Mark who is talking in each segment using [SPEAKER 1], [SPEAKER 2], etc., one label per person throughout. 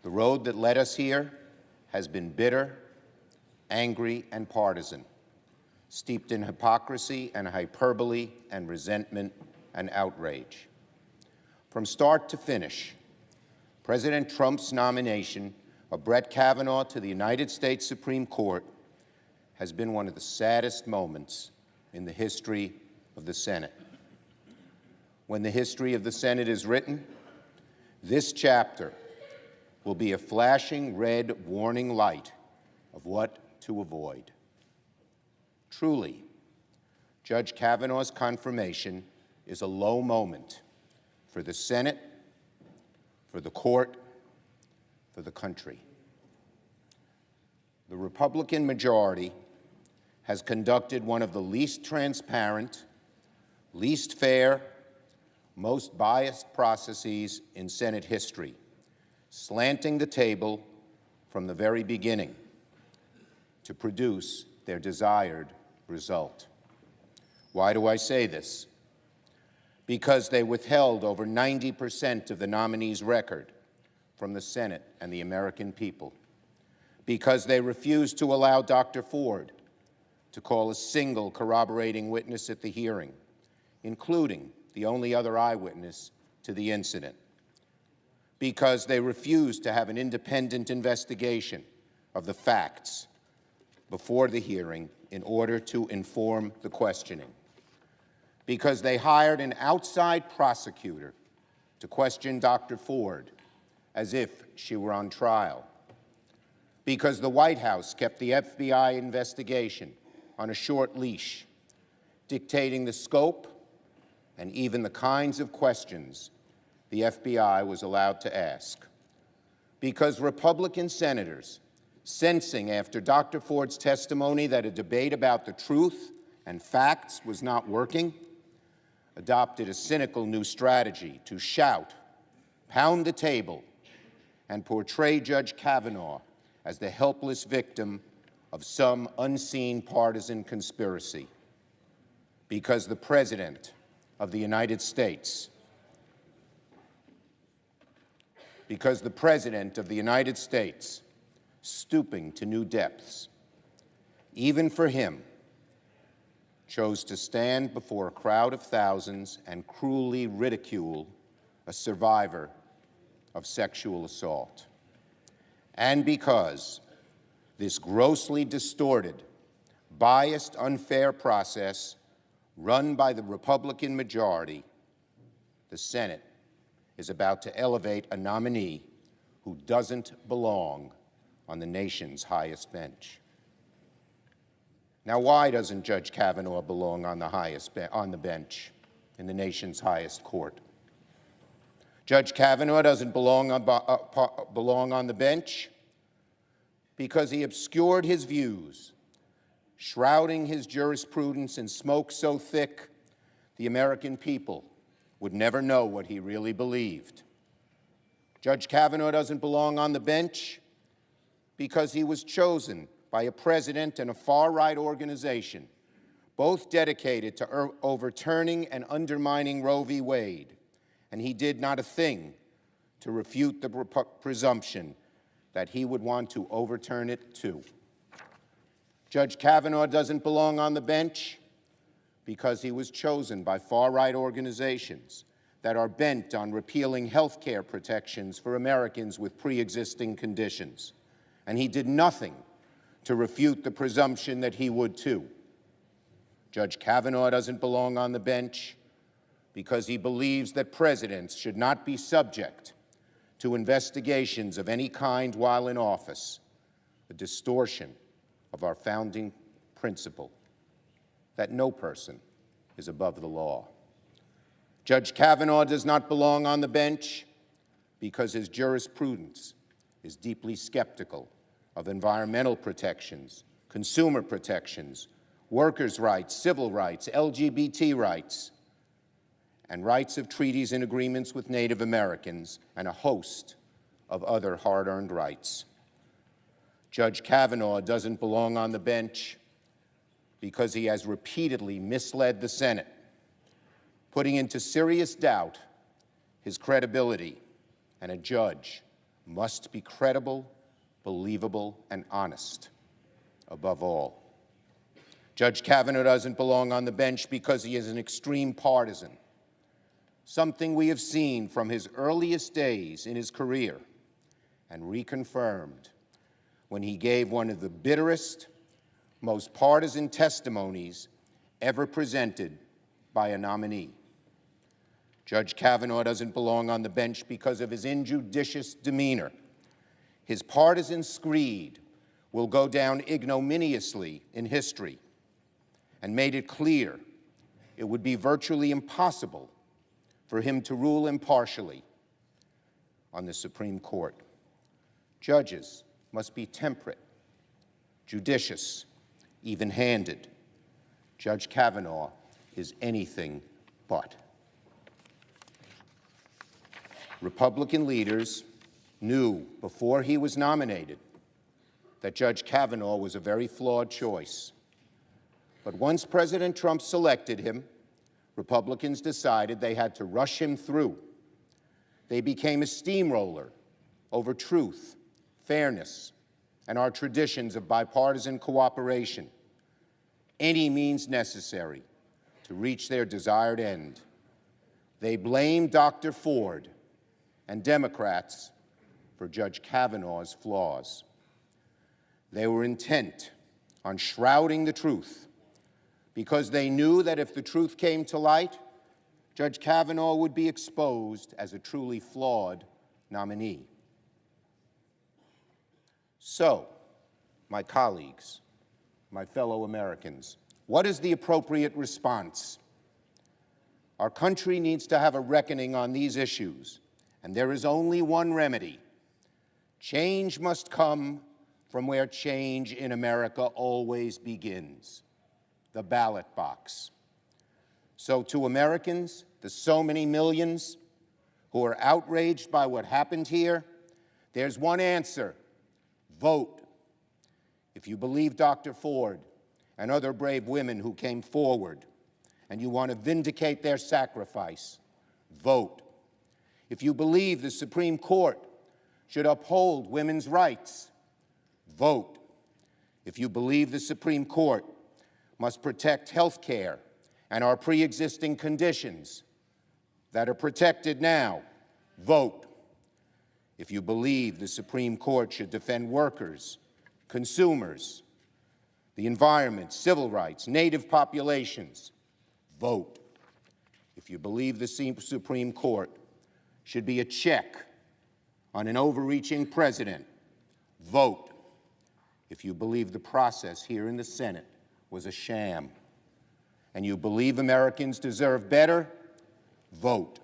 [SPEAKER 1] The road that led us here has been bitter, angry, and partisan, steeped in hypocrisy and hyperbole and resentment and outrage. From start to finish, President Trump's nomination of Brett Kavanaugh to the United States Supreme Court has been one of the saddest moments in the history of the Senate. When the history of the Senate is written, this chapter will be a flashing red warning light of what to avoid. Truly, Judge Kavanaugh's confirmation is a low moment for the Senate, for the court, for the country. The Republican majority has conducted one of the least transparent, least fair, most biased processes in Senate history, slanting the table from the very beginning to produce their desired result. Why do I say this? Because they withheld over 90% of the nominee's record from the Senate and the American people. Because they refused to allow Dr. Ford to call a single corroborating witness at the hearing, including the only other eyewitness to the incident. Because they refused to have an independent investigation of the facts before the hearing in order to inform the questioning. Because they hired an outside prosecutor to question Dr. Ford as if she were on trial. Because the White House kept the FBI investigation on a short leash, dictating the scope and even the kinds of questions the FBI was allowed to ask. Because Republican senators, sensing after Dr. Ford's testimony that a debate about the truth and facts was not working, adopted a cynical new strategy to shout, pound the table, and portray Judge Kavanaugh as the helpless victim of some unseen partisan conspiracy. Because the President of the United States, stooping to new depths, even for him, chose to stand before a crowd of thousands and cruelly ridicule a survivor of sexual assault. And because this grossly distorted, biased, unfair process run by the Republican majority, the Senate is about to elevate a nominee who doesn't belong on the nation's highest bench. Now, why doesn't Judge Kavanaugh belong on the bench in the nation's highest court? Judge Kavanaugh doesn't belong on the bench because he obscured his views, shrouding his jurisprudence in smoke so thick the American people would never know what he really believed. Judge Kavanaugh doesn't belong on the bench because he was chosen by a president and a far-right organization, both dedicated to overturning and undermining Roe v. Wade, and he did not a thing to refute the presumption that he would want to overturn it too. Judge Kavanaugh doesn't belong on the bench because he was chosen by far-right organizations that are bent on repealing health care protections for Americans with pre-existing conditions, and he did nothing to refute the presumption that he would too. Judge Kavanaugh doesn't belong on the bench because he believes that presidents should not be subject to investigations of any kind while in office, a distortion of our founding principle that no person is above the law. Judge Kavanaugh does not belong on the bench because his jurisprudence is deeply skeptical of environmental protections, consumer protections, workers' rights, civil rights, LGBT rights, and rights of treaties and agreements with Native Americans, and a host of other hard-earned rights. Judge Kavanaugh doesn't belong on the bench because he has repeatedly misled the Senate, putting into serious doubt his credibility and a judge must be credible, believable, and honest, above all. Judge Kavanaugh doesn't belong on the bench because he is an extreme partisan, something we have seen from his earliest days in his career and reconfirmed when he gave one of the bitterest, most partisan testimonies ever presented by a nominee. Judge Kavanaugh doesn't belong on the bench because of his injudicious demeanor. His partisan screed will go down ignominiously in history, and made it clear it would be virtually impossible for him to rule impartially on the Supreme Court. Judges must be temperate, judicious, even-handed. Judge Kavanaugh is anything but. Republican leaders knew before he was nominated that Judge Kavanaugh was a very flawed choice. But once President Trump selected him, Republicans decided they had to rush him through. They became a steamroller over truth, fairness, and our traditions of bipartisan cooperation, any means necessary to reach their desired end. They blamed Dr. Ford and Democrats for Judge Kavanaugh's flaws. They were intent on shrouding the truth because they knew that if the truth came to light, Judge Kavanaugh would be exposed as a truly flawed nominee. So, my colleagues, my fellow Americans, what is the appropriate response? Our country needs to have a reckoning on these issues, and there is only one remedy. Change must come from where change in America always begins, the ballot box. So to Americans, the so many millions who are outraged by what happened here, there's one answer: vote. If you believe Dr. Ford and other brave women who came forward, and you want to vindicate their sacrifice, vote. If you believe the Supreme Court should uphold women's rights, vote. If you believe the Supreme Court must protect health care and our pre-existing conditions that are protected now, vote. If you believe the Supreme Court should defend workers, consumers, the environment, civil rights, native populations, vote. If you believe the Supreme Court should be a check on an overreaching president, vote. If you believe the process here in the Senate was a sham, and you believe Americans deserve better, vote.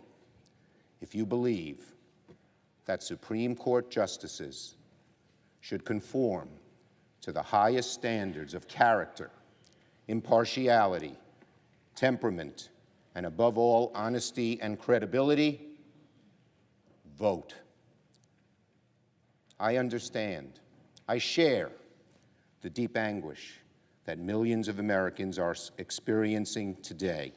[SPEAKER 1] If you believe that Supreme Court justices should conform to the highest standards of character, impartiality, temperament, and above all, honesty and credibility, vote. I understand, I share the deep anguish that millions of Americans are experiencing today.